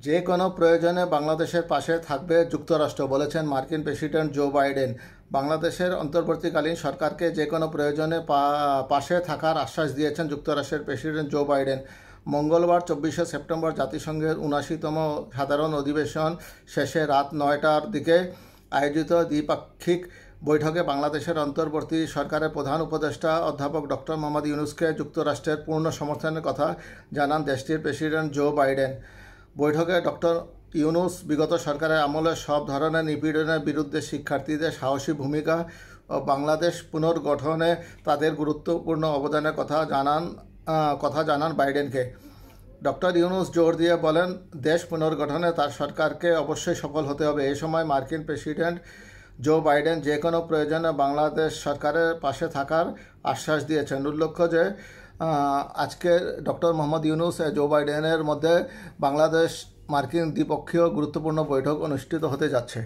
যে কোনো প্রয়োজনে বাংলাদেশের পাশে থাকবে যুক্তরাষ্ট্র, বলেছেন মার্কিন প্রেসিডেন্ট জো বাইডেন। বাংলাদেশের অন্তর্বর্তীকালীন সরকারকে যে কোনো প্রয়োজনে পাশে থাকার আশ্বাস দিয়েছেন যুক্তরাষ্ট্রের প্রেসিডেন্ট জো বাইডেন। মঙ্গলবার 24শে সেপ্টেম্বর জাতিসংঘের 79তম সাধারণ অধিবেশন শেষে রাত 9টার দিকে আয়োজিত দ্বিপাক্ষিক বৈঠকে বাংলাদেশের অন্তর্বর্তী সরকারের প্রধান উপদেষ্টা অধ্যাপক ডক্টর মোহাম্মদ ইউনূসকে যুক্তরাষ্ট্রের পূর্ণ সমর্থনের কথা জানান দেশটির প্রেসিডেন্ট জো বাইডেন। বৈঠকে ডক্টর ইউনূস বিগত সরকারের আমলে সব ধরনের নিপীড়নের বিরুদ্ধে শিক্ষার্থীদের সাহসী ভূমিকা ও বাংলাদেশ পুনর্গঠনে তাদের গুরুত্বপূর্ণ অবদানের কথা জানান বাইডেনকে। ডক্টর ইউনূস জোর দিয়ে বলেন, দেশ পুনর্গঠনে তার সরকারকে অবশ্যই সফল হতে হবে। এই সময় মার্কিন প্রেসিডেন্ট জো বাইডেন যে কোনো প্রয়োজনে বাংলাদেশ সরকারের পাশে থাকার আশ্বাস দিয়েছেন। উল্লেখ্য যে আজকে ডক্টর মোহাম্মদ ইউনূস জো বাইডেনের মধ্যে বাংলাদেশ মার্কিন দ্বিপক্ষীয় গুরুত্বপূর্ণ বৈঠক অনুষ্ঠিত হতে যাচ্ছে।